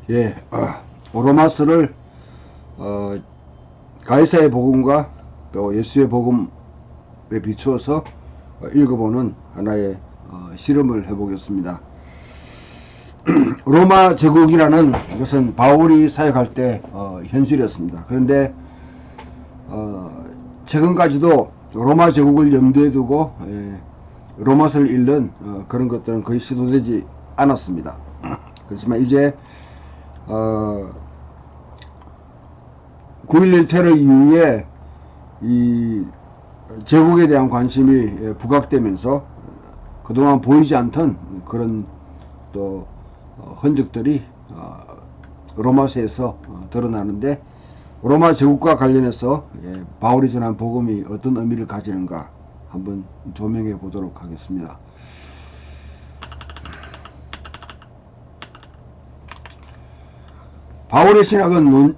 예, 로마서를 가이사의 복음과 또 예수의 복음에 비추어서 읽어보는 하나의 실험을 해보겠습니다. 로마 제국이라는 것은 바울이 사역할 때 현실이었습니다. 그런데 최근까지도 로마 제국을 염두에 두고 로마서를 읽는 그런 것들은 거의 시도되지 않았습니다. 그렇지만 이제 9.11 테러 이후에 이 제국에 대한 관심이 부각되면서 그동안 보이지 않던 그런 또 흔적들이 로마서에서 드러나는데, 로마 제국과 관련해서 바울이 전한 복음이 어떤 의미를 가지는가 한번 조명해 보도록 하겠습니다. 바울의 신학은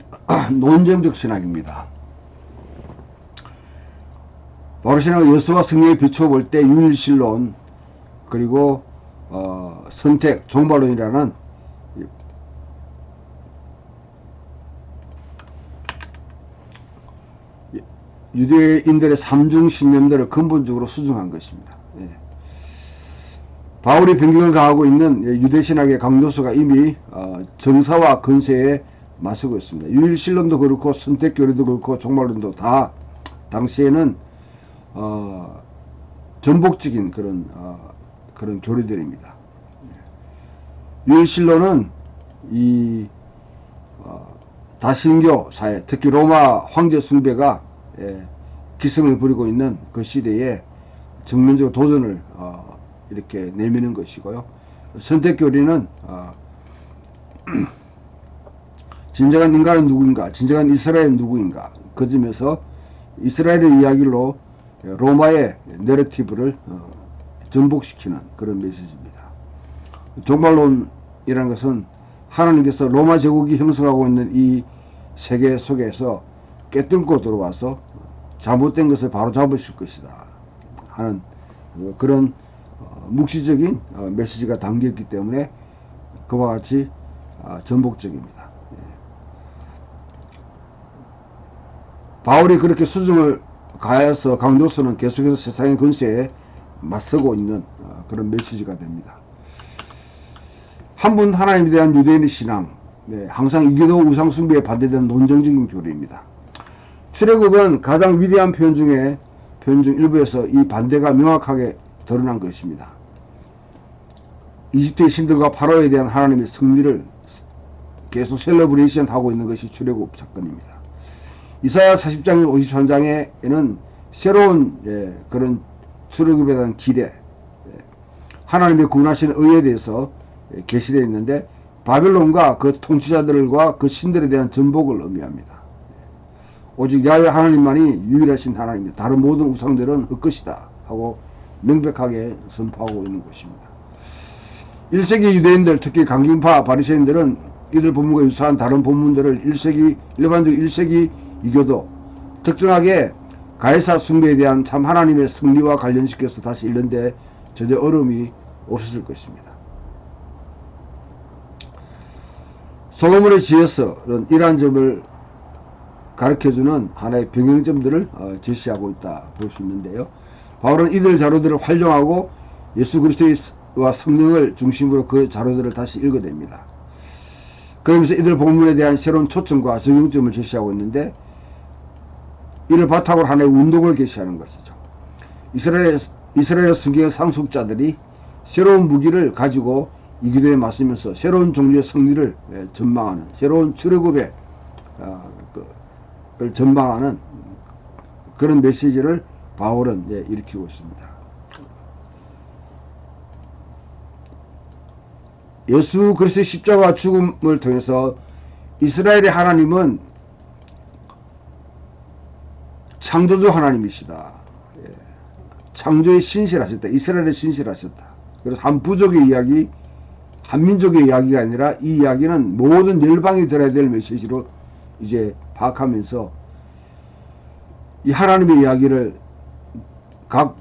논쟁적 신학입니다. 바울의 신학은 예수와 성령에 비추어 볼 때 유일신론, 그리고 선택, 종말론이라는 유대인들의 삼중 신념들을 근본적으로 수정한 것입니다. 바울이 변경을 가하고 있는 유대신학의 강요소가 이미 정사와 근세에 맞서고 있습니다. 유일신론도 그렇고 선택교리도 그렇고 종말론도 다 당시에는 전복적인 그런 교리들입니다. 유일신론은 이 다신교 사회, 특히 로마 황제 숭배가 기승을 부리고 있는 그 시대에 정면적으로 도전을 이렇게 내미는 것이고요. 선택교리는 진정한 인간은 누구인가, 진정한 이스라엘은 누구인가, 그 점에서 이스라엘의 이야기로 로마의 내러티브를 전복시키는 그런 메시지입니다. 종말론이라는 것은 하나님께서 로마 제국이 형성하고 있는 이 세계 속에서 깨뚫고 들어와서 잘못된 것을 바로 잡으실 것이다 하는 그런 묵시적인 메시지가 담겨있기 때문에 그와 같이 전복적입니다. 바울이 그렇게 수정을 가해서 강조서는 계속해서 세상의 근세에 맞서고 있는 그런 메시지가 됩니다. 한 분 하나님에 대한 유대인의 신앙, 항상 이교도 우상숭배에 반대되는 논쟁적인 교리입니다. 출애굽은 가장 위대한 표현 중 일부에서 이 반대가 명확하게 드러난 것입니다. 이집트의 신들과 파라오에 대한 하나님의 승리를 계속 셀러브레이션 하고 있는 것이 출애굽 사건입니다. 이사야 40장 53장에는 새로운 그런 출애굽에 대한 기대, 하나님의 구원하신 의에 대해서 게시되어 있는데, 바벨론과 그 통치자들과 그 신들에 대한 전복을 의미합니다. 오직 야훼 하나님만이 유일하신 하나님이다, 다른 모든 우상들은 헛것이다 하고 명백하게 선포하고 있는 것입니다. 1세기 유대인들, 특히 강경파 바리새인들은 이들 본문과 유사한 다른 본문들을 일반적 1세기 이교도, 특정하게 가이사 숭배에 대한 참 하나님의 승리와 관련시켜서 다시 읽는데 전혀 어려움이 없었을 것입니다. 솔로몬의 지혜서는 이러한 점을 가르쳐주는 하나의 병행점들을 제시하고 있다 볼 수 있는데요. 바울은 이들 자료들을 활용하고 예수 그리스도와 성령을 중심으로 그 자료들을 다시 읽어냅니다. 그러면서 이들 본문에 대한 새로운 초점과 적용점을 제시하고 있는데, 이를 바탕으로 하나의 운동을 개시하는 것이죠. 이스라엘 성경의 상속자들이 새로운 무기를 가지고 이 기도에 맞서면서 새로운 종류의 승리를 전망하는, 새로운 출애굽의 전망하는 그런 메시지를 바울은 일으키고 있습니다. 예수 그리스도의 십자가 죽음을 통해서 이스라엘의 하나님은 창조주 하나님이시다. 창조에 신실하셨다. 이스라엘에 신실하셨다. 그래서 한 부족의 이야기, 한 민족의 이야기가 아니라 이 이야기는 모든 열방이 들어야 될 메시지로 이제 파악하면서 이 하나님의 이야기를 각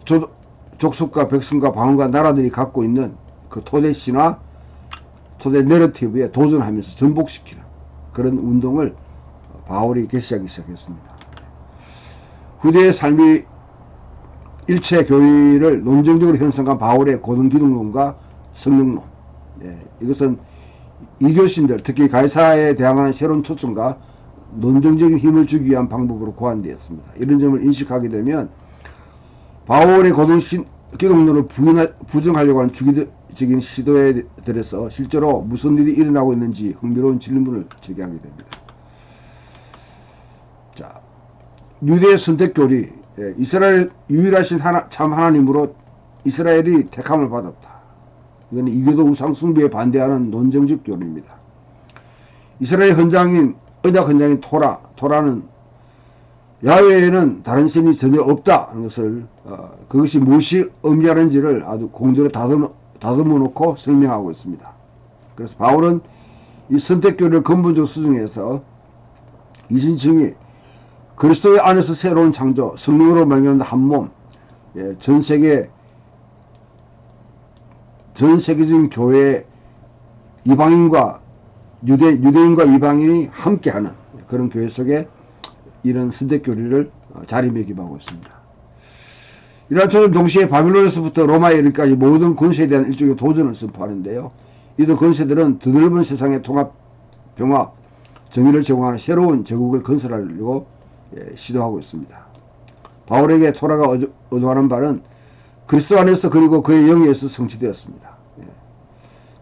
족속과 백성과 방언과 나라들이 갖고 있는 그 토대 신화, 토대 내러티브에 도전하면서 전복시키는 그런 운동을 바울이 개시하기 시작했습니다. 후대의 삶이 일체 교리를 논쟁적으로 형성한 바울의 고등기독론과 성령론, 이것은 이교신들, 특히 가이사에 대항하는 새로운 초점과 논쟁적인 힘을 주기 위한 방법으로 고안되었습니다. 이런 점을 인식하게 되면 바울의 고등기독론을 부정하려고 하는 주기적인 시도에 들어서 실제로 무슨 일이 일어나고 있는지 흥미로운 질문을 제기하게 됩니다. 자, 유대 선택교리, 이스라엘 유일하신 참 하나님으로 이스라엘이 택함을 받았다. 이건 이교도 우상 숭배에 반대하는 논쟁적 교리입니다. 이스라엘 헌장인 언약 헌장인 토라는 야훼에는 다른 신이 전혀 없다 하는 것을 그것이 무엇이 의미하는지를 아주 공들여 다듬어 놓고 설명하고 있습니다. 그래서 바울은 이 선택교리를 근본적으로 수정해서 이신층이 그리스도의 안에서 새로운 창조, 성령으로 말미암는 한 몸, 전 세계적인 교회 이방인과 유대인과 이방인이 함께하는 그런 교회 속에 이런 선택교리를 자리매김하고 있습니다. 이러한 초점 동시에 바빌론에서부터 로마에 이르기까지 모든 권세에 대한 일종의 도전을 선포하는데요. 이들 권세들은 더 넓은 세상의 통합, 병합, 정의를 제공하는 새로운 제국을 건설하려고 시도하고 있습니다. 바울에게 토라가 의도하는 바는 그리스도 안에서 그리고 그의 영에서 성취되었습니다.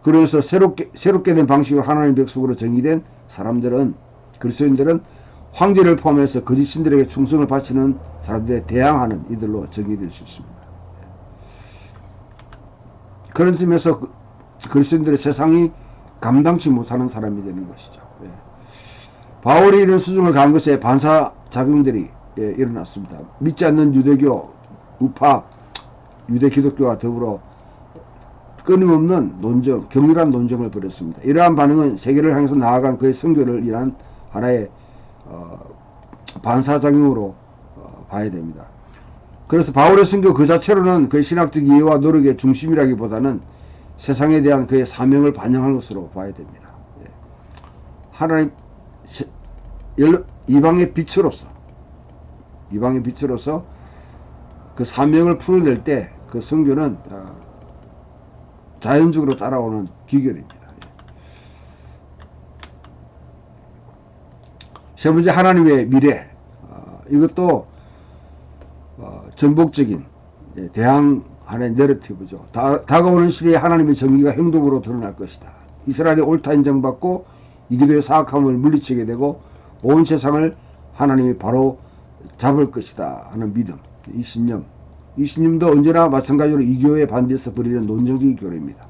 그래서 새롭게 된 방식으로 하나님의 백성으로 정의된 사람들은, 그리스도인들은 황제를 포함해서 거짓 신들에게 충성을 바치는 사람들에 대항하는 이들로 정의될 수 있습니다. 그런 점에서 그리스도인들의 세상이 감당치 못하는 사람이 되는 것이죠. 바울이 이런 수준을 가한 것에 반사작용들이 일어났습니다. 믿지 않는 유대교, 우파, 유대 기독교와 더불어 끊임없는 논쟁, 격렬한 논쟁을 벌였습니다. 이러한 반응은 세계를 향해서 나아간 그의 선교를 위한 하나의 반사작용으로 봐야 됩니다. 그래서 바울의 선교 그 자체로는 그의 신학적 이해와 노력의 중심이라기보다는 세상에 대한 그의 사명을 반영한 것으로 봐야 됩니다. 하나님 이방의 빛으로서 그 사명을 풀어낼 때 그 선교는 자연적으로 따라오는 기결입니다. 세 번째, 하나님의 미래. 이것도 전복적인 대항하는 내러티브죠. 다가오는 시대에 하나님의 정의가 행동으로 드러날 것이다. 이스라엘이 옳다 인정받고 이기도의 사악함을 물리치게 되고 온 세상을 하나님이 바로 잡을 것이다 하는 믿음, 이 신념도 언제나 마찬가지로 이교에 반대해서 벌이는 논쟁적인 교리입니다.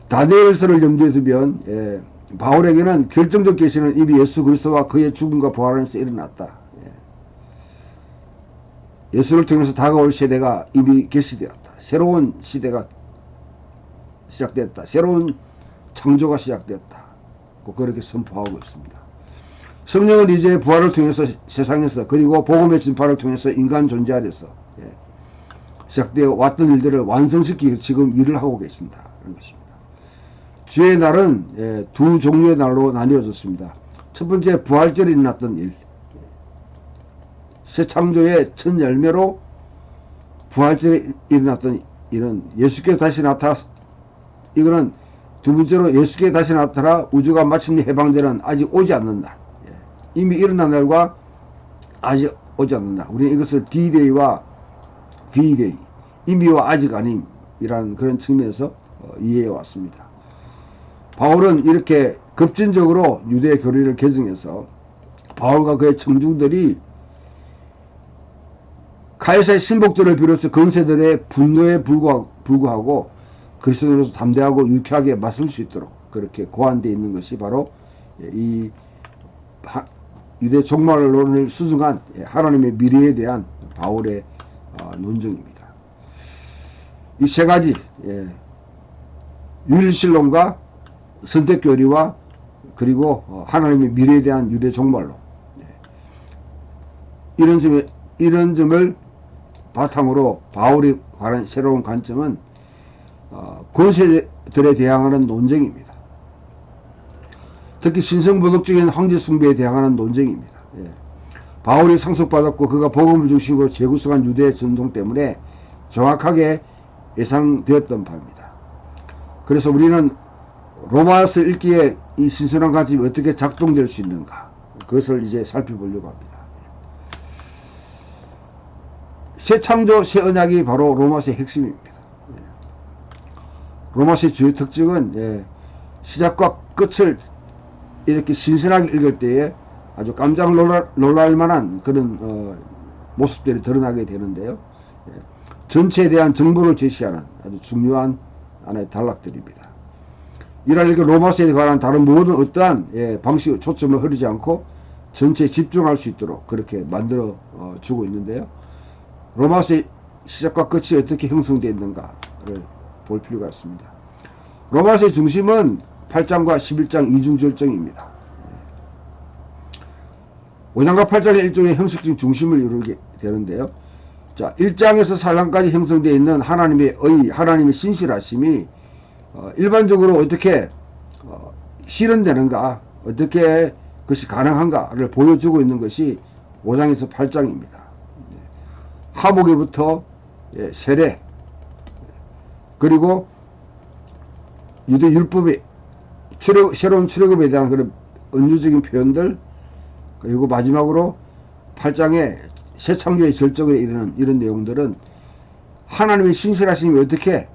다니엘서를 염두에 두면 바울에게는 결정적 계시는 이미 예수 그리스도와 그의 죽음과 부활에서 일어났다. 예수를 통해서 다가올 시대가 이미 계시되었다. 새로운 시대가 시작됐다. 새로운 창조가 시작됐다. 그렇게 선포하고 있습니다. 성령은 이제 부활을 통해서 세상에서, 그리고 복음의 진파를 통해서 인간 존재 아래서 시작되어 왔던 일들을 완성시키기 지금 일을 하고 계신다 하는 것입니다. 주의 날은 두 종류의 날로 나뉘어졌습니다. 첫 번째, 부활절이 일어났던 일, 새 창조의 첫 열매로 부활절이 일어났던 일은 예수께서 다시 이거는 두 번째로 예수께서 다시 나타나 우주가 마침내 해방되는 아직 오지 않는 날, 이미 일어난 날과 아직 오지 않는 날, 우리는 이것을 D-Day와 V-Day, 이미와 아직 아님이라는 그런 측면에서 이해해 왔습니다. 바울은 이렇게 급진적으로 유대 교리를 개정해서 바울과 그의 청중들이 카이사의 신복들을 비롯해서 건세들의 분노에 불구하고 그리스도인으로서 담대하고 유쾌하게 맞설 수 있도록 그렇게 고안되어 있는 것이 바로 이 유대 종말론을 수정한 하나님의 미래에 대한 바울의 논증입니다. 이 세 가지, 유일신론과 선택교리와 그리고 하나님의 미래에 대한 유대 종말론, 이런 점을 바탕으로 바울이 관한 새로운 관점은 신앙들에 대항하는 논쟁입니다. 특히 신성모독적인 황제 숭배에 대항하는 논쟁입니다. 예. 바울이 상속받았고 그가 복음을 중심으로 재구성한 유대 전통 때문에 정확하게 예상되었던 바입니다. 그래서 우리는 로마서 읽기에 이 신선한 가짐이 어떻게 작동될 수 있는가, 그것을 이제 살펴보려고 합니다. 새 창조, 새 언약이 바로 로마서의 핵심입니다. 로마서의 주요 특징은 시작과 끝을 이렇게 신선하게 읽을 때에 아주 깜짝 놀랄 만한 그런 모습들이 드러나게 되는데요. 전체에 대한 정보를 제시하는 아주 중요한 하나의 단락들입니다. 이날 로마서에 관한 다른 모든 어떠한 방식의 초점을 흐리지 않고 전체에 집중할 수 있도록 그렇게 만들어 주고 있는데요. 로마서의 시작과 끝이 어떻게 형성되어 있는가를 볼 필요가 있습니다. 로마서의 중심은 8장과 11장 이중절정입니다. 5장과 8장의 일종의 형식적인 중심을 이루게 되는데요. 자, 1장에서 4장까지 형성되어 있는 하나님의 의, 하나님의 신실하심이 일반적으로 어떻게 실현되는가, 어떻게 그것이 가능한가를 보여주고 있는 것이 5장에서 8장입니다. 하복에부터 세례, 그리고 유대 율법의 새로운 출애굽에 대한 그런 은유적인 표현들, 그리고 마지막으로 8장의 새 창조의 절정에 이르는 이런 내용들은 하나님의 신실하심이 어떻게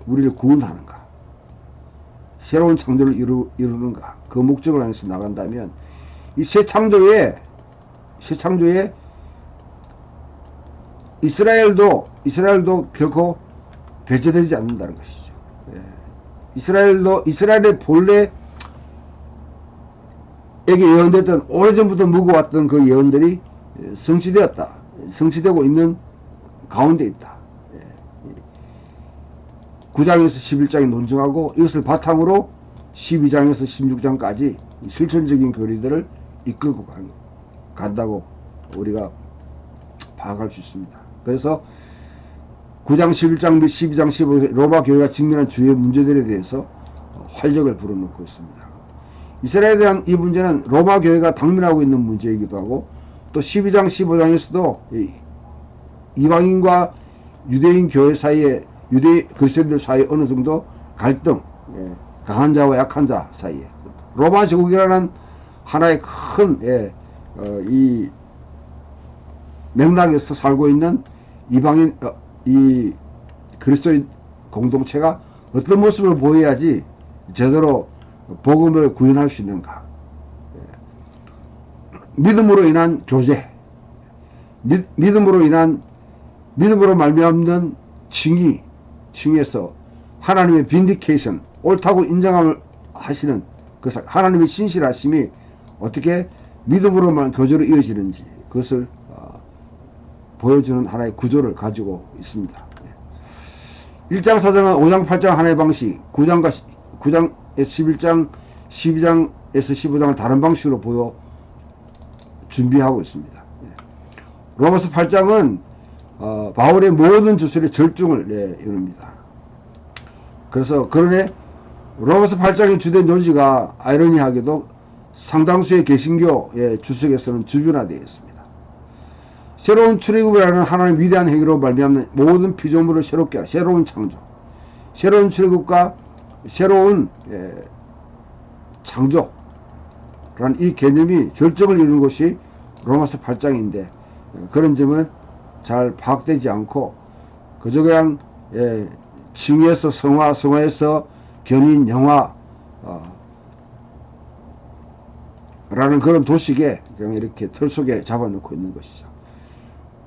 우리를 구원하는가, 새로운 창조를 이루는가, 그 목적을 향해서 나간다면 이 새 창조에 이스라엘도 결코 배제되지 않는다는 것이죠. 이스라엘의 본래 에게 예언됐던, 오래전부터 묵어왔던 그 예언들이 성취되고 있는 가운데 있다. 9장에서 11장이 논증하고 이것을 바탕으로 12장에서 16장까지 실천적인 교리들을 이끌고 간다고 우리가 파악할 수 있습니다. 그래서 9장, 11장, 12장, 15장 로마 교회가 직면한 주요 문제들에 대해서 활력을 불어넣고 있습니다. 이스라엘에 대한 이 문제는 로마 교회가 당면하고 있는 문제이기도 하고, 또 12장, 15장에서도 이방인과 유대인 교회 사이에, 유대 그리스도인들 사이에 어느 정도 갈등, 강한 자와 약한 자 사이에 로마 제국이라는 하나의 큰 이 맥락에서 살고 있는 이방인, 이 그리스도인 공동체가 어떤 모습을 보여야지 제대로 복음을 구현할 수 있는가. 믿음으로 인한 교제, 믿음으로 말미암는 칭의에서 하나님의 빈디케이션, 옳다고 인정함을 하시는 그 하나님의 신실하심이 어떻게 믿음으로만 교제로 이어지는지, 그것을 보여주는 하나의 구조를 가지고 있습니다. 1장, 4장은 5장, 8장 하나의 방식, 9장에서 11장, 12장에서 15장을 다른 방식으로 준비하고 있습니다. 로마서 8장은 바울의 모든 주술의 절중을 이룹니다. 그래서 그러네 로마서 8장의 주된 요지가 아이러니하게도 상당수의 개신교의 주석에서는 주변화되어 있습니다. 새로운 출애굽이라는 하나님의 위대한 행위로 말미암는 모든 피조물을 새롭게 하라. 새로운 창조, 새로운 출애굽과 새로운 창조라는 이 개념이 절정을 이루는 것이 로마서 8장인데, 그런 점은 잘 파악되지 않고 그저 그냥 칭의에서 성화, 성화에서 견인, 영화 라는 그런 도식에 그냥 이렇게 틀 속에 잡아놓고 있는 것이죠.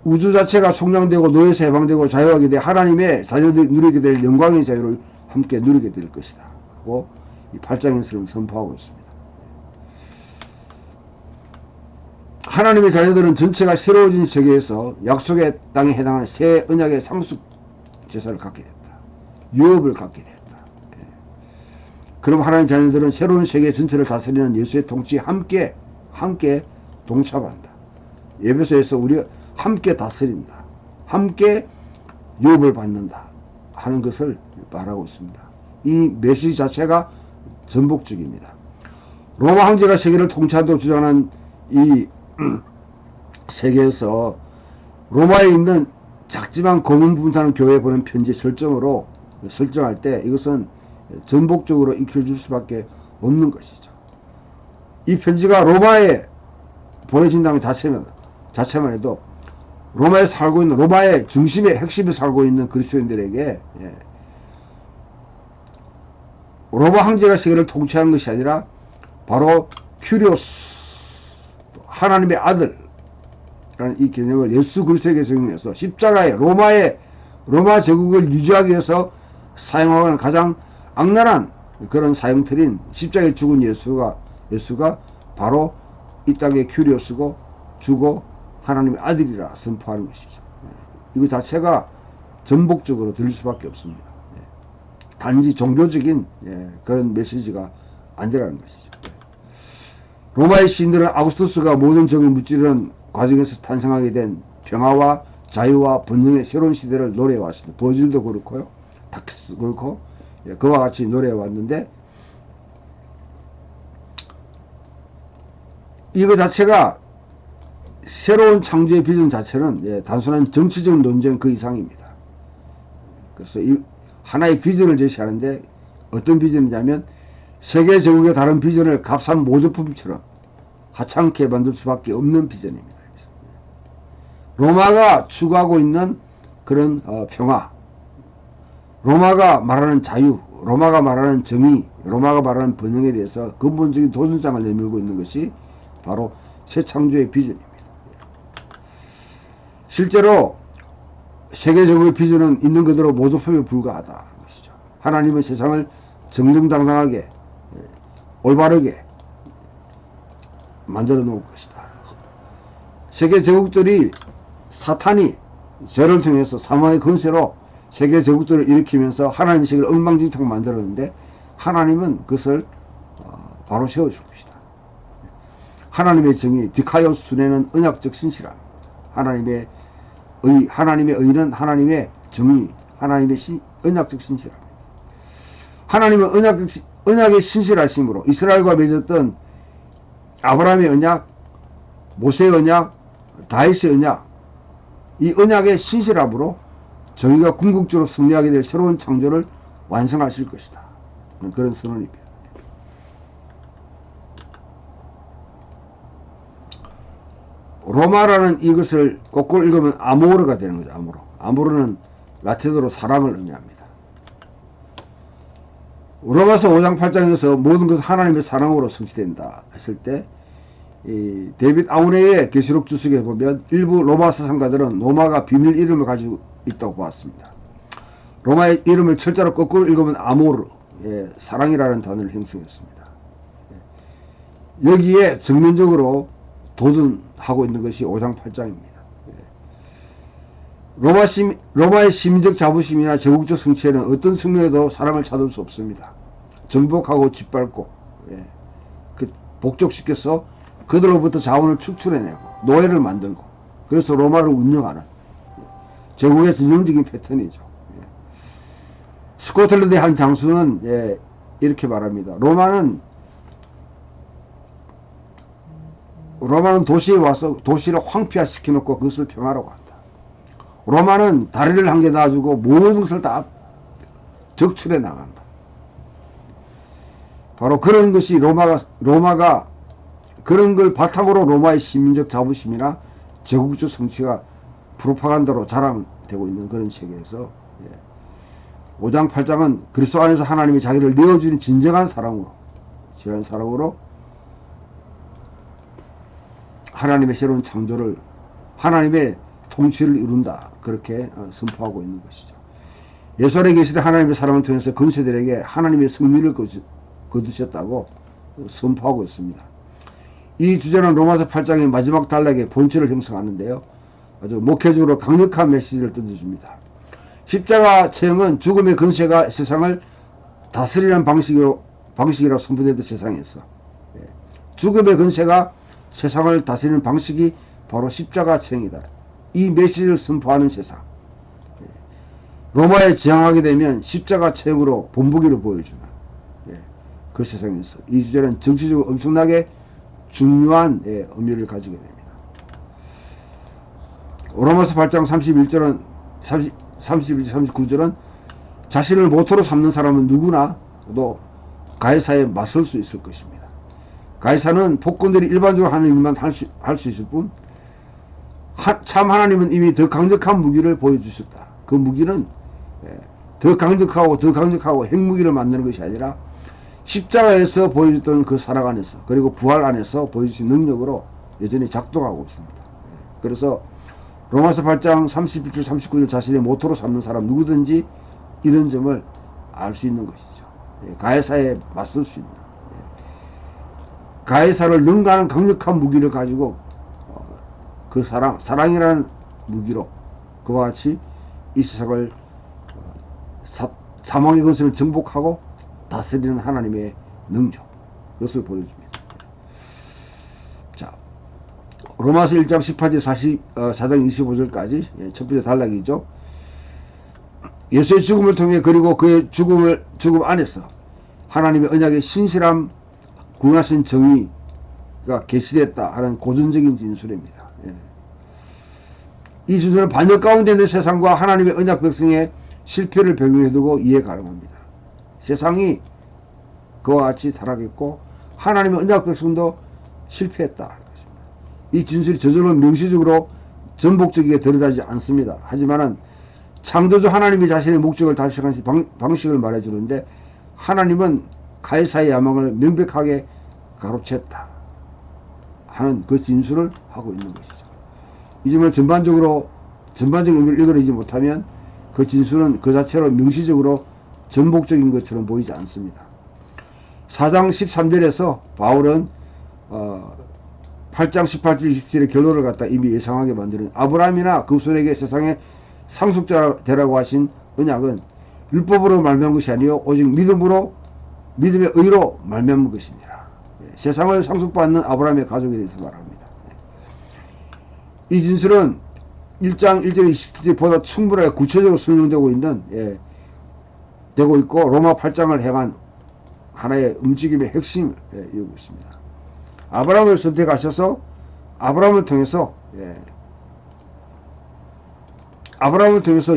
우주 자체가 속량되고 노예에서 해방되고 자유하게 돼 하나님의 자녀들이 누리게 될 영광의 자유를 함께 누리게 될 것이다 하고 이 8장에서는 선포하고 있습니다. 하나님의 자녀들은 전체가 새로워진 세계에서 약속의 땅에 해당하는 새 언약의 상속 제사를 갖게 됐다. 유업을 갖게 됐다. 그럼 하나님의 자녀들은 새로운 세계 전체를 다스리는 예수의 통치에 함께 동참한다. 에베소에서 우리가 함께 다스린다, 함께 유업을 받는다 하는 것을 말하고 있습니다. 이 메시지 자체가 전복적입니다. 로마 황제가 세계를 통치한다고 주장하는 이 세계에서 로마에 있는 작지만 고문분투하는 교회에 보낸 편지의 설정할 때 이것은 전복적으로 익혀줄 수밖에 없는 것이죠. 이 편지가 로마에 보내진다는 자체만 해도 로마에 살고 있는, 로마의 중심에, 핵심에 살고 있는 그리스도인들에게 로마 황제가 세계를 통치하는 것이 아니라 바로 큐리오스, 하나님의 아들 라는 이 개념을 예수 그리스도에게 적용해서 십자가에 로마 제국을 유지하기 위해서 사용하는 가장 악랄한 그런 사형틀인 십자가에 죽은 예수가 바로 이 땅의 큐리오스고 주고 하나님의 아들이라 선포하는 것이죠. 이거 자체가 전복적으로 들릴 수밖에 없습니다. 단지 종교적인 그런 메시지가 아니라는 것이죠. 로마의 시인들은 아구스투스가 모든 적을 무찌르는 과정에서 탄생하게 된 평화와 자유와 번영의 새로운 시대를 노래해왔습니다. 버질도 그렇고요, 다케스도 그렇고, 그와 같이 노래해왔는데, 이거 자체가 새로운 창조의 비전 자체는 단순한 정치적 논쟁 그 이상입니다. 그래서 이 하나의 비전을 제시하는데 어떤 비전이냐면 세계 제국의 다른 비전을 값싼 모조품처럼 하찮게 만들 수밖에 없는 비전입니다. 로마가 추구하고 있는 그런 평화, 로마가 말하는 자유, 로마가 말하는 정의, 로마가 말하는 번영에 대해서 근본적인 도전장을 내밀고 있는 것이 바로 새 창조의 비전입니다. 실제로 세계적의 비전은 있는 그대로 모조품에 불과하다 것이죠. 하나님은 세상을 정정당당하게 올바르게 만들어 놓을 것이다. 세계 제국들이 사탄이 죄를 통해서 사망의 권세로 세계 제국들을 일으키면서 하나님의 세계를 엉망진창 만들었는데 하나님은 그것을 바로 세워줄 것이다. 하나님의 정의, 디카이오스 순회는 언약적 신실함, 하나님의 의는 하나님의 정의, 하나님의 언약적 신실함. 하나님은 언약의 신실하심으로 이스라엘과 맺었던 아브라함의 언약, 모세의 언약, 다윗의 언약, 이 언약의 신실함으로 저희가 궁극적으로 승리하게 될 새로운 창조를 완성하실 것이다. 그런 선언입니다. 로마라는 이것을 거꾸로 읽으면 아모르가 되는 거죠. 아모르. 아모르는 라틴어로 사람을 의미합니다. 로마서 5장 8장에서 모든 것은 하나님의 사랑으로 성취된다 했을 때 이 데이빗 아우네의 계시록 주석에 보면 일부 로마 사상가들은 로마가 비밀 이름을 가지고 있다고 보았습니다. 로마의 이름을 철자로 거꾸로 읽으면 아모르, 사랑이라는 단어를 형성했습니다. 여기에 정면적으로 도전하고 있는 것이 5장 8장입니다. 로마의 시민적 자부심이나 제국적 성취에는 어떤 승리에도 사랑을 찾을 수 없습니다. 정복하고 짓밟고 복족시켜서 그들로부터 자원을 축출해내고 노예를 만들고 그래서 로마를 운영하는 제국의 전형적인 패턴이죠. 스코틀랜드의 한 장수는 이렇게 말합니다. 로마는 도시에 와서 도시를 황폐화시켜놓고 그것을 평화라고 한다. 로마는 다리를 한 개 놔주고 모든 것을 다 적출해 나간다. 바로 그런 것이 로마가 그런 걸 바탕으로 로마의 시민적 자부심이나 제국적 성취가 프로파간다로 자랑되고 있는 그런 세계에서 5장 8장은 그리스도 안에서 하나님이 자기를 내어주는 진정한 사랑으로 하나님의 새로운 창조를, 하나님의 통치를 이룬다. 그렇게 선포하고 있는 것이죠. 예수안에 계시되 하나님의 사랑을 통해서 근세들에게 하나님의 승리를 거두셨다고 선포하고 있습니다. 이 주제는 로마서 8장의 마지막 단락의 본체를 형성하는데요. 아주 목회적으로 강력한 메시지를 던져줍니다. 십자가 체형은 죽음의 근세가 세상을 다스리는 방식이라고 선포되던 세상에서 죽음의 근세가 세상을 다스리는 방식이 바로 십자가 체형이다. 이 메시지를 선포하는 세상. 로마에 지향하게 되면 십자가 체형으로 본보기를 보여주는 그 세상에서 이 주제는 정치적으로 엄청나게 중요한 의미를 가지게 됩니다. 로마서 8장 31절은 39절은 자신을 모토로 삼는 사람은 누구나 또 가해사에 맞설 수 있을 것입니다. 가해사는 폭군들이 일반적으로 하는 일만 할 수 있을 뿐 참 하나님은 이미 더 강력한 무기를 보여주셨다. 그 무기는 더 강력하고 핵무기를 만드는 것이 아니라 십자가에서 보여줬던 그 사랑 안에서 그리고 부활 안에서 보여주신 능력으로 여전히 작동하고 있습니다. 그래서 로마서 8장 31절 39절 자신의 모토로 삼는 사람 누구든지 이런 점을 알 수 있는 것이죠. 가해사에 맞설 수 있는 가해사를 능가하는 강력한 무기를 가지고 그 사랑이라는 무기로 그와 같이 이 세상을 사망의 권세를 정복하고 다스리는 하나님의 능력, 그것을 보여줍니다. 자, 로마서 1장 18절 4장 25절까지 첫 번째 단락이죠. 예수의 죽음을 통해 그리고 그의 죽음 안에서 하나님의 언약의 신실함, 구원하신 정의가 계시됐다 하는 고전적인 진술입니다. 이 진술은 반역 가운데 있는 세상과 하나님의 언약 백성의 실패를 배경에 두고 이해 가능합니다. 세상이 그와 같이 타락했고 하나님의 언약 백성도 실패했다. 이 진술이 저절로 명시적으로 전복적이게 드러나지 않습니다. 하지만은 창조주 하나님이 자신의 목적을 달성하신 방식을 말해주는데 하나님은 가해사의 야망을 명백하게 가로챘다 하는 그 진술을 하고 있는 것이죠. 이 점을 전반적인 의미를 읽어내지 못하면 그 진술은 그 자체로 명시적으로 전복적인 것처럼 보이지 않습니다. 4장 13절에서 바울은 8장 18절 20절의 결론을 갖다 이미 예상하게 만드는 아브라함이나 그 후손에게 세상의 상속자 되라고 하신 언약은 율법으로 말미암은 것이 아니요 오직 믿음의 의로 말미암은 것이니라. 세상을 상속받는 아브라함의 가족에 대해서 말합니다. 이 진술은 1장 1절 20절보다 충분하게 구체적으로 설명되고 되고 있고 로마 8장을 향한 하나의 움직임의 핵심을 이루고 있습니다. 아브라함을 선택하셔서 아브라함을 통해서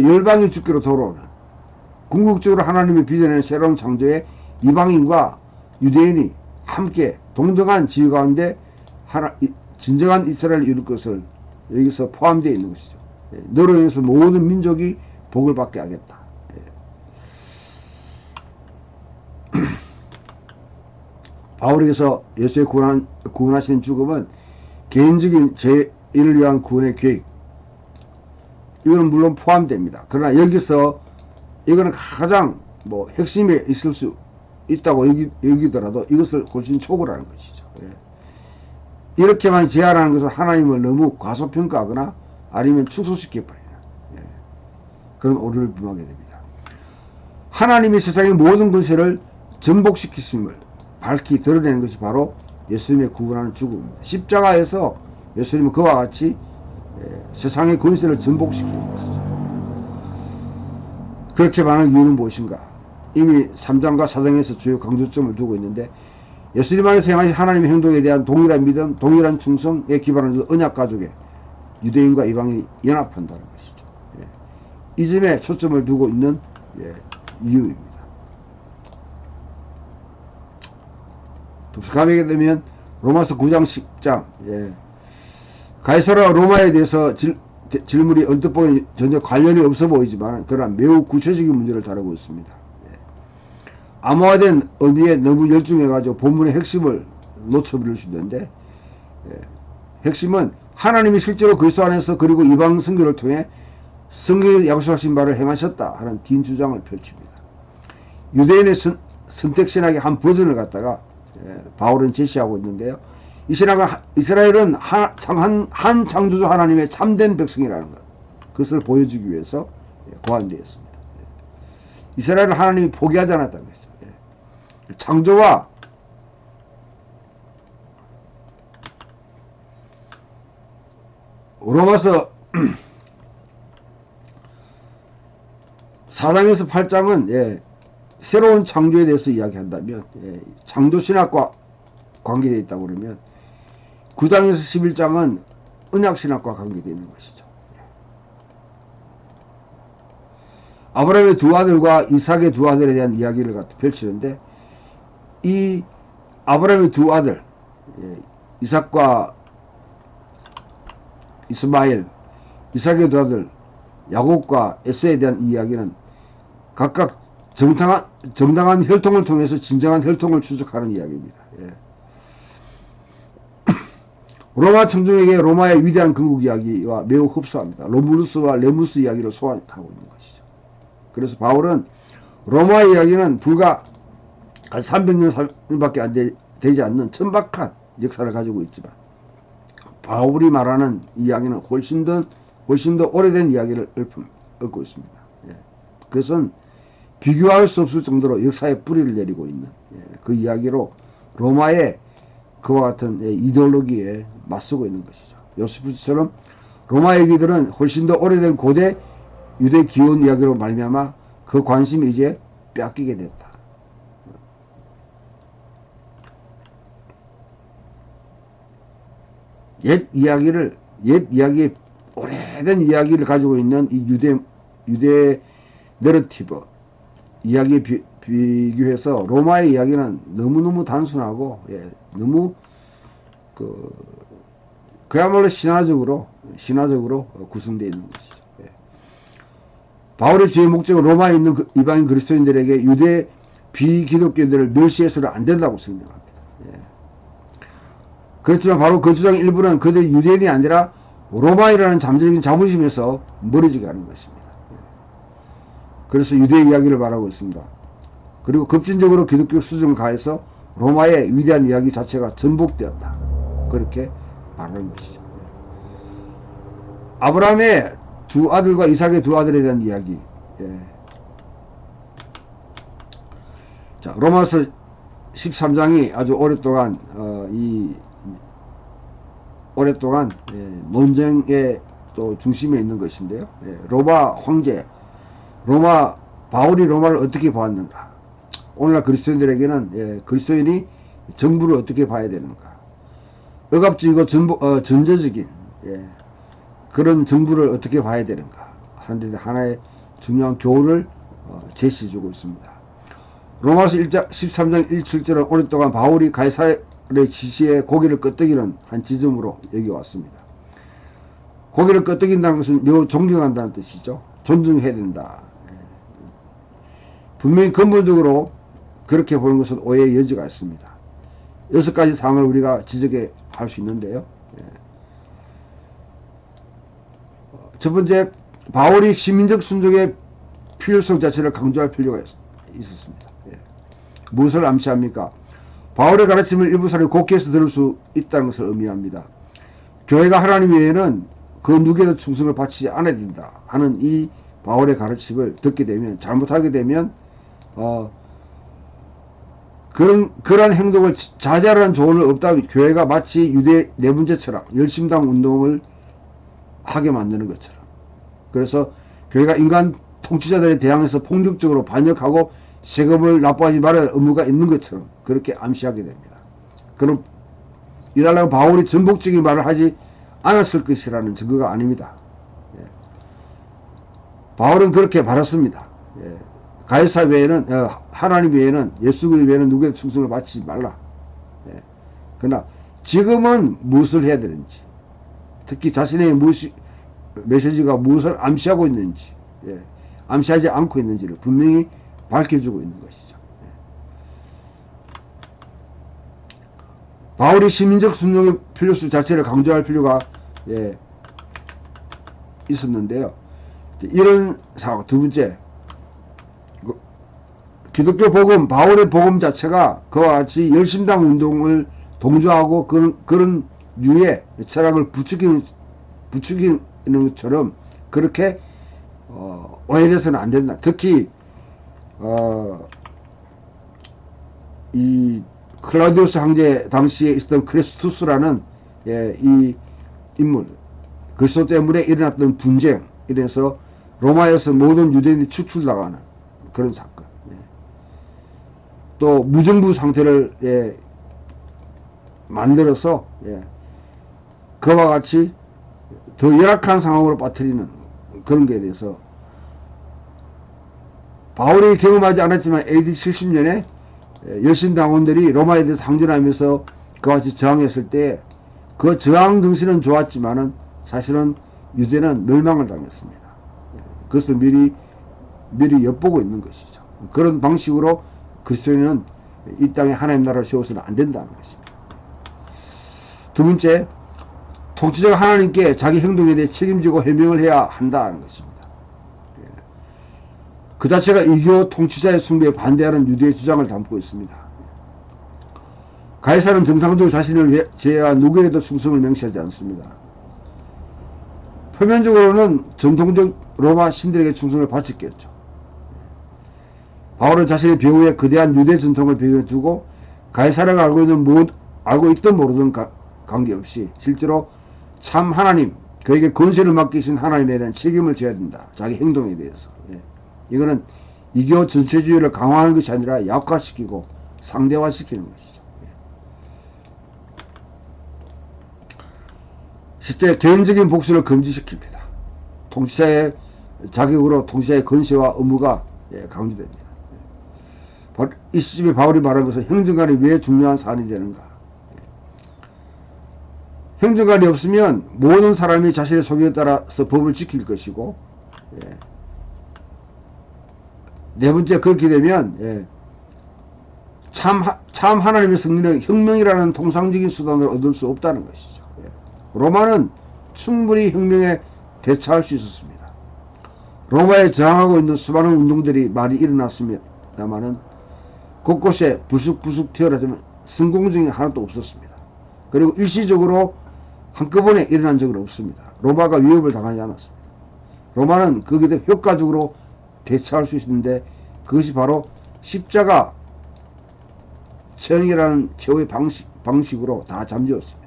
열방의 주께로 돌아오는 궁극적으로 하나님의 비전의 새로운 창조에 이방인과 유대인이 함께 동등한 지위 가운데 진정한 이스라엘을 이룰 것을 여기서 포함되어 있는 것이죠. 너로 인해서 모든 민족이 복을 받게 하겠다. 바울에게서 예수의 구원하신 죽음은 개인적인 죄인을 위한 구원의 계획, 이거는 물론 포함됩니다. 그러나 여기서 이거는 가장 핵심에 있을 수 있다고 여기더라도 이것을 훨씬 초월하는 것이죠. 이렇게만 제한하는 것은 하나님을 너무 과소평가하거나 아니면 축소시켜버리는 그런 오류를 범하게 됩니다. 하나님이 세상의 모든 권세를 전복시키심을 밝히 드러내는 것이 바로 예수님의 구원하는 죽음입니다. 십자가에서 예수님은 그와 같이 세상의 권세를 전복시키는 것이죠. 그렇게 말하는 이유는 무엇인가? 이미 3장과 4장에서 주요 강조점을 두고 있는데 예수님 안에서 행하신 하나님의 행동에 대한 동일한 믿음, 동일한 충성에 기반한 언약 가족에 유대인과 이방인이 연합한다는 것이죠. 이 점에 초점을 두고 있는 이유입니다. 독특하게 되면 로마서 9장 10장 가이사르와 로마에 대해서 질문이 언뜻 보니 전혀 관련이 없어 보이지만 그러나 매우 구체적인 문제를 다루고 있습니다. 암호화된 의미에 너무 열중해가지고 본문의 핵심을 놓쳐버릴 수 있는데 핵심은 하나님이 실제로 그리스도 안에서 그리고 이방 선교를 통해 성경에 약속하신 바를 행하셨다 하는 긴 주장을 펼칩니다. 유대인의 선택신학의 한 버전을 갖다가 바울은 제시하고 있는데요. 이 신학은 이스라엘은 한 창조주 하나님의 참된 백성이라는 것, 그것을 보여주기 위해서 고안되었습니다. 이스라엘은 하나님이 포기하지 않았다는 것이죠. 창조와 로마서 4장에서 8장은 예, 새로운 창조에 대해서 이야기한다면 예, 창조신학과 관계되어 있다고 그러면 9장에서 11장은 언약신학과 관계되어 있는 것이죠. 아브라함의 두 아들과 이삭의 두 아들에 대한 이야기를 갖다 펼치는데 이 아브라함의 두 아들 이삭과 이스마엘, 이삭의 두 아들 야곱과 에서에 대한 이야기는 각각 정당한 혈통을 통해서 진정한 혈통을 추적하는 이야기입니다. 예. 로마 청중에게 로마의 위대한 건국 이야기와 매우 흡사합니다. 로물루스와 레무스 이야기를 소환하고 있는 것이죠. 그래서 바울은 로마 이야기는 불과 한 300년 되지 않는 천박한 역사를 가지고 있지만 바울이 말하는 이야기는 훨씬 더 오래된 이야기를 읊고 있습니다. 예. 그것은 비교할 수 없을 정도로 역사의 뿌리를 내리고 있는 그 이야기로 로마의 그와 같은 이데올로기에 맞서고 있는 것이죠. 요세푸스처럼 로마 얘기들은 훨씬 더 오래된 고대 유대 기원 이야기로 말미암아 그 관심이 이제 뺏기게 됐다. 옛 이야기의 오래된 이야기를 가지고 있는 이 유대 내러티브 이야기에 비교해서 로마의 이야기는 너무너무 단순하고 너무 그야말로 신화적으로 구성되어 있는 것이죠. 바울의 주의 목적은 로마에 있는 이방인 그리스도인들에게 유대 비기독교인들을 멸시해서는 안 된다고 설명합니다. 그렇지만 바로 그 주장의 일부는 그들이 유대인이 아니라 로마이라는 잠재적인 자부심에서 멀어지게 하는 것입니다. 그래서 유대 이야기를 말하고 있습니다. 그리고 급진적으로 기독교 수준을 가해서 로마의 위대한 이야기 자체가 전복되었다. 그렇게 말하는 것이죠. 아브라함의 두 아들과 이삭의 두 아들에 대한 이야기. 자, 로마서 13장이 아주 오랫동안 논쟁의 또 중심에 있는 것인데요. 로마 황제, 바울이 로마를 어떻게 보았는가? 오늘날 그리스도인들에게는 그리스도인이 정부를 어떻게 봐야 되는가? 억압적이고 전제적인 그런 정부를 어떻게 봐야 되는가? 하는데 하나의 중요한 교훈을 제시해주고 있습니다. 로마서 13장 17절은 오랫동안 바울이 가이사의 지시에 고개를 끄덕이는 한 지점으로 여기왔습니다. 고개를 끄덕인다는 것은 매우 존경한다는 뜻이죠. 존중해야 된다. 분명히 근본적으로 그렇게 보는 것은 오해의 여지가 있습니다. 6가지 사항을 우리가 지적해 할 수 있는데요. 첫 번째, 바울이 시민적 순종의 필요성 자체를 강조할 필요가 있었습니다. 무엇을 암시합니까? 바울의 가르침을 일부 사람이 곡해서 들을 수 있다는 것을 의미합니다. 교회가 하나님 외에는 그 누구에도 충성을 바치지 않아야 된다 하는 이 바울의 가르침을 듣게 되면, 잘못하게 되면 그런 행동을 자제하라는 조언을 없다면 교회가 마치 유대 내분제처럼 열심당 운동을 하게 만드는 것처럼, 그래서 교회가 인간 통치자들에 대항해서 폭력적으로 반역하고 세금을 납부하지 말아야 할 의무가 있는 것처럼 그렇게 암시하게 됩니다. 그럼 이달라고 바울이 전복적인 말을 하지 않았을 것이라는 증거가 아닙니다. 바울은 그렇게 말했습니다. 가이사 외에는, 하나님 외에는, 예수 그리스도 외에는 누구에도 충성을 바치지 말라. 그러나 지금은 무엇을 해야 되는지, 특히 자신의 메시지가 무엇을 암시하고 있는지, 암시하지 않고 있는지를 분명히 밝혀주고 있는 것이죠. 바울이 시민적 순종의 필요성 자체를 강조할 필요가 있었는데요. 이런 사고, 두 번째, 기독교 복음, 바울의 복음 자체가 그와 같이 열심당 운동을 동조하고 그런 유의 철학을 부추기는 것처럼 그렇게 오해돼서는 안 된다. 특히 이 클라우디우스 황제 당시에 있었던 크레스투스라는 이 인물, 그리스도 때문에 일어났던 분쟁, 이래서 로마에서 모든 유대인이 축출당하는 그런 사건. 또 무정부 상태를 만들어서 그와 같이 더 열악한 상황으로 빠뜨리는 그런 것에 대해서 바울이 경험하지 않았지만 AD 70년에 열심당원들이 로마에 대해서 항전하면서 그와 같이 저항했을 때 그 저항 정신은 좋았지만은 사실은 유대는 멸망을 당했습니다. 그것을 미리 엿보고 있는 것이죠. 그런 방식으로 그리스도인은 이 땅에 하나님 나라를 세워서는 안 된다는 것입니다. 두 번째, 통치자가 하나님께 자기 행동에 대해 책임지고 해명을 해야 한다는 것입니다. 그 자체가 이교 통치자의 숭배에 반대하는 유대의 주장을 담고 있습니다. 가이사는 정상적으로 자신을 제외한 누구에도 충성을 명시하지 않습니다. 표면적으로는 전통적 로마 신들에게 충성을 바쳤겠죠. 바울은 자신의 배후에 거대한 유대 전통을 배경에 두고 가이사라가 알고 있든 모르든 관계없이 실제로 참 하나님, 그에게 권세를 맡기신 하나님에 대한 책임을 져야 된다. 자기 행동에 대해서. 이거는 이교 전체주의를 강화하는 것이 아니라 약화시키고 상대화시키는 것이죠. 실제 개인적인 복수를 금지시킵니다. 통치자의 자격으로 통치자의 권세와 의무가 강조됩니다. 이 시점에 바울이 말한 것은 행정관이 왜 중요한 사안이 되는가? 행정관이 없으면 모든 사람이 자신의 소견에 따라서 법을 지킬 것이고, 네 번째, 그렇게 되면 참 하나님의 승리는 혁명이라는 통상적인 수단을 얻을 수 없다는 것이죠. 로마는 충분히 혁명에 대처할 수 있었습니다. 로마에 저항하고 있는 수많은 운동들이 많이 일어났습니다만은 곳곳에 부숙부숙 튀어나지만 성공적인 게 하나도 없었습니다. 그리고 일시적으로 한꺼번에 일어난 적은 없습니다. 로마가 위협을 당하지 않았습니다. 로마는 거기에 대해 효과적으로 대처할 수 있는데 그것이 바로 십자가 처형이라는 최후의 방식으로 다 잠재웠습니다.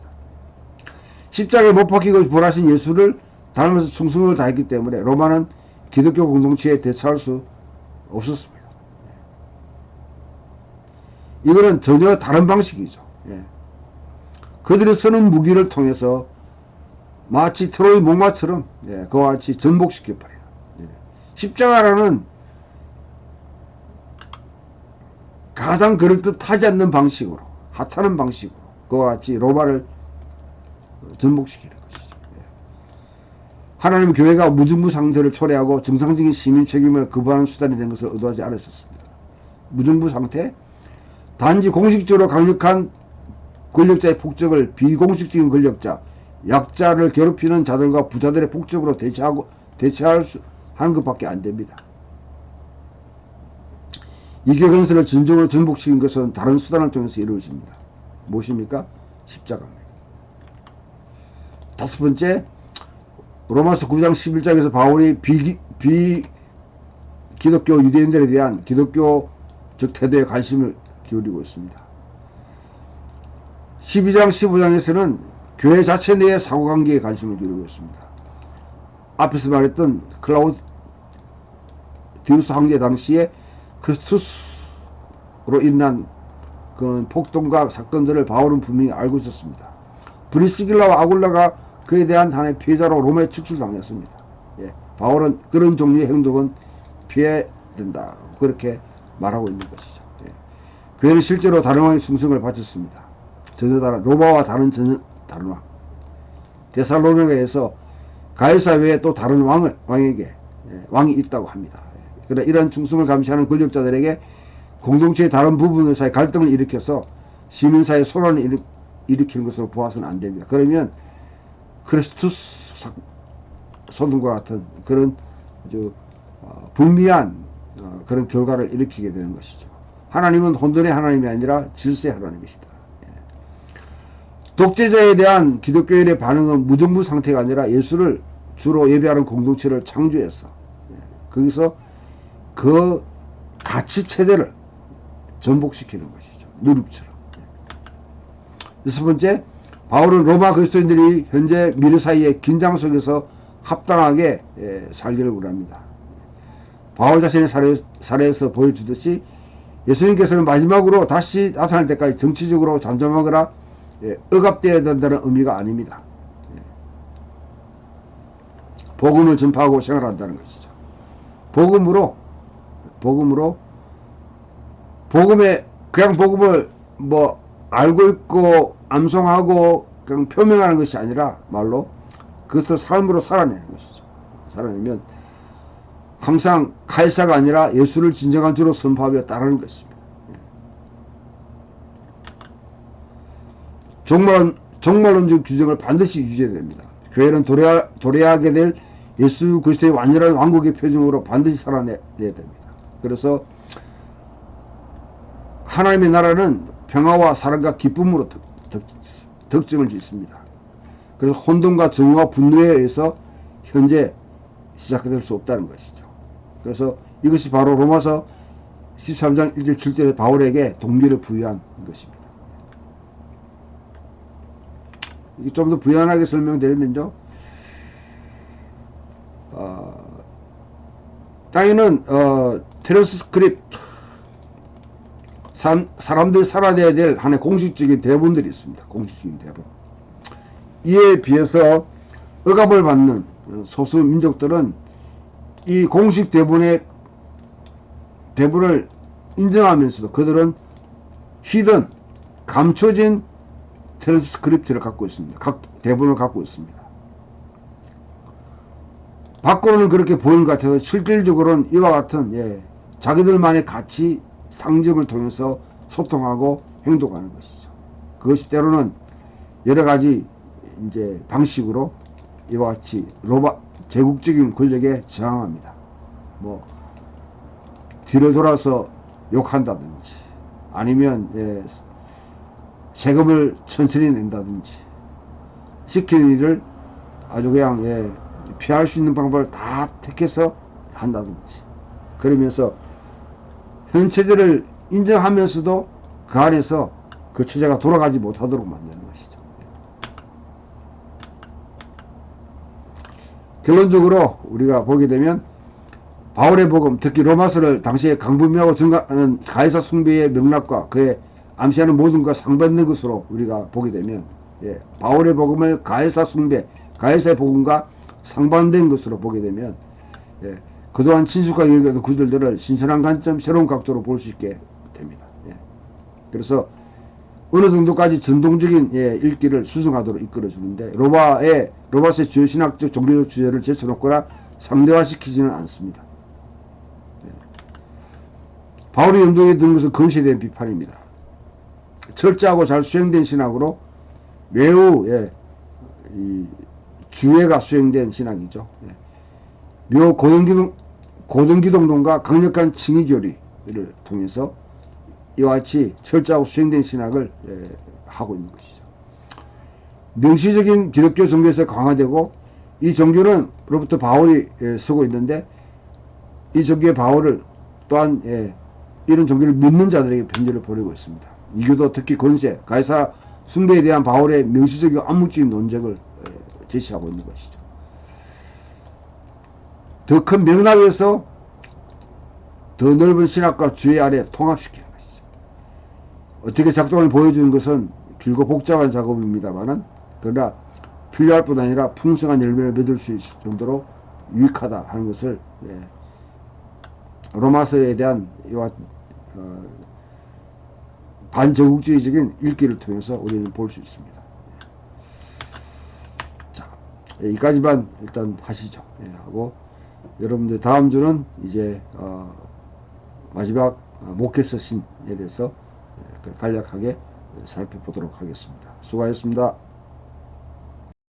십자가에 못 박히고 부활하신 예수를 닮아서 충성을 다했기 때문에 로마는 기독교 공동체에 대처할 수 없었습니다. 이거는 전혀 다른 방식이죠. 그들이 쓰는 무기를 통해서 마치 트로이 목마처럼 그와 같이 전복시켜버려요. 십자가라는 가장 그럴듯하지 않는 방식으로, 하찮은 방식으로 그와 같이 로마를 전복시키는 것이죠. 하나님은 교회가 무정부 상태를 초래하고 정상적인 시민 책임을 거부하는 수단이 된 것을 의도하지 않으셨습니다. 무정부 상태, 단지 공식적으로 강력한 권력자의 폭적을 비공식적인 권력자, 약자를 괴롭히는 자들과 부자들의 폭적으로 대체할 수 하는 것밖에 안 됩니다. 이교 건설을 진정으로 전복시킨 것은 다른 수단을 통해서 이루어집니다. 무엇입니까? 십자가입니다. 다섯 번째, 로마서 9장 11장에서 바울이 기독교 유대인들에 대한 기독교적 태도에 관심을 기울이고 있습니다. 12장 15장에서는 교회 자체 내의 사고관계에 관심을 기울이고 있습니다. 앞에서 말했던 클라우디우스 황제 당시에 크리스투스로 일어난 그런 폭동과 사건들을 바울은 분명히 알고 있었습니다. 브리스길라와 아굴라가 그에 대한 하나의 피해자로 로마에 축출당했습니다. 바울은 그런 종류의 행동은 피해야 된다. 그렇게 말하고 있는 것이죠. 교회는 실제로 다른 왕의 충성을 바쳤습니다. 전혀 다른, 로마와 다른 왕. 데살로니가에서 가이사 외에 또 다른 왕에게 왕이 있다고 합니다. 그러나 이러한 충성을 감시하는 권력자들에게 공동체의 다른 부분에서의 갈등을 일으켜서 시민사회의 소란을 일으키는 것으로 보아서는 안 됩니다. 그러면 크리스투스 소동과 같은 그런 아주 불미한 그런 결과를 일으키게 되는 것이죠. 하나님은 혼돈의 하나님이 아니라 질서의 하나님이시다. 독재자에 대한 기독교인의 반응은 무정부 상태가 아니라 예수를 주로 예배하는 공동체를 창조해서 거기서 그 가치 체제를 전복시키는 것이죠. 누룩처럼. 여섯 번째, 바울은 로마 그리스도인들이 현재 미래 사이의 긴장 속에서 합당하게 살기를 원합니다. 바울 자신의 사례에서 보여주듯이 예수님께서는 마지막으로 다시 나타날 때까지 정치적으로 잠잠하거나 억압되어야 된다는 의미가 아닙니다. 복음을 전파하고 생활한다는 것이죠. 복음에 그냥 복음을 뭐 알고 있고 암송하고 그냥 표명하는 것이 아니라 말로 그것을 삶으로 살아내는 것이죠. 살아내면 항상 카이사가 아니라 예수를 진정한 주로 선포하며 따르는 것입니다. 종말론적 규정을 반드시 유지해야 됩니다. 교회는 도래하게 될 예수 그리스도의 완전한 왕국의 표징으로 반드시 살아내야 됩니다. 그래서 하나님의 나라는 평화와 사랑과 기쁨으로 덕정을 짓습니다. 그래서 혼돈과 정오와 분노에 의해서 현재 시작될 수 없다는 것이죠. 그래서 이것이 바로 로마서 13장 1절 7절에 바울에게 동기를 부여한 것입니다. 좀 더 부연하게 설명드리면요, 땅에는 트랜스크립트, 사람들이 살아내야 될 하나의 공식적인 대본들이 있습니다. 공식적인 대본. 이에 비해서 억압을 받는 소수 민족들은 이 공식 대본을 인정하면서도 그들은 히든, 감춰진 트랜스크립트를 갖고 있습니다. 각 대본을 갖고 있습니다. 밖으로는 그렇게 보이는 것 같아서 실질적으로는 이와 같은 자기들만의 가치, 상징을 통해서 소통하고 행동하는 것이죠. 그것이 때로는 여러 가지 이제 방식으로 이와 같이 제국적인 권력에 저항합니다. 뭐 뒤를 돌아서 욕한다든지 아니면 세금을 천천히 낸다든지 시키는 일을 아주 그냥 피할 수 있는 방법을 다 택해서 한다든지 그러면서 현 체제를 인정하면서도 그 안에서 그 체제가 돌아가지 못하도록 만드는 것이죠. 결론적으로 우리가 보게 되면 바울의 복음, 특히 로마서를 당시에 강분명하고 증가하는 가이사 숭배의 맥락과 그의 암시하는 모든 것과 상반된 것으로 우리가 보게 되면 바울의 복음을 가이사 숭배, 가이사의 복음과 상반된 것으로 보게 되면 그동안 친숙하게 여기던 구절들을 신선한 관점, 새로운 각도로 볼 수 있게 됩니다. 그래서 어느 정도까지 전통적인 읽기를 수정하도록 이끌어주는데 로마서의 주요 신학적 종교적 주제를 제쳐놓거나 상대화시키지는 않습니다. 바울이 연동에 든 것은 그것에 대한 비판입니다. 철저하고 잘 수행된 신학으로 매우 주의가 수행된 신학이죠. 묘 고등기독론과 강력한 칭의교리를 통해서 이와 같이 철저하고 수행된 신학을 하고 있는 것이죠. 명시적인 기독교 종교에서 강화되고 이 종교는 로부터 바울이 쓰고 있는데 이 종교의 바울을 또한 이런 종교를 믿는 자들에게 편지를 보내고 있습니다. 이교도 특히 권세, 가이사 숭배에 대한 바울의 명시적이고 암묵적인 논쟁을 제시하고 있는 것이죠. 더 큰 맥락에서 더 넓은 신학과 주의 아래 통합시키는 것이죠. 어떻게 작동을 보여주는 것은 길고 복잡한 작업입니다만은 그러나 필요할 뿐 아니라 풍성한 열매를 맺을 수 있을 정도로 유익하다 하는 것을 로마서에 대한 이와 반제국주의적인 읽기를 통해서 우리는 볼 수 있습니다. 자, 여기까지만 일단 하시죠. 하고 여러분들 다음 주는 이제 마지막 목회서 신에 대해서 간략하게 살펴보도록 하겠습니다. 수고하셨습니다.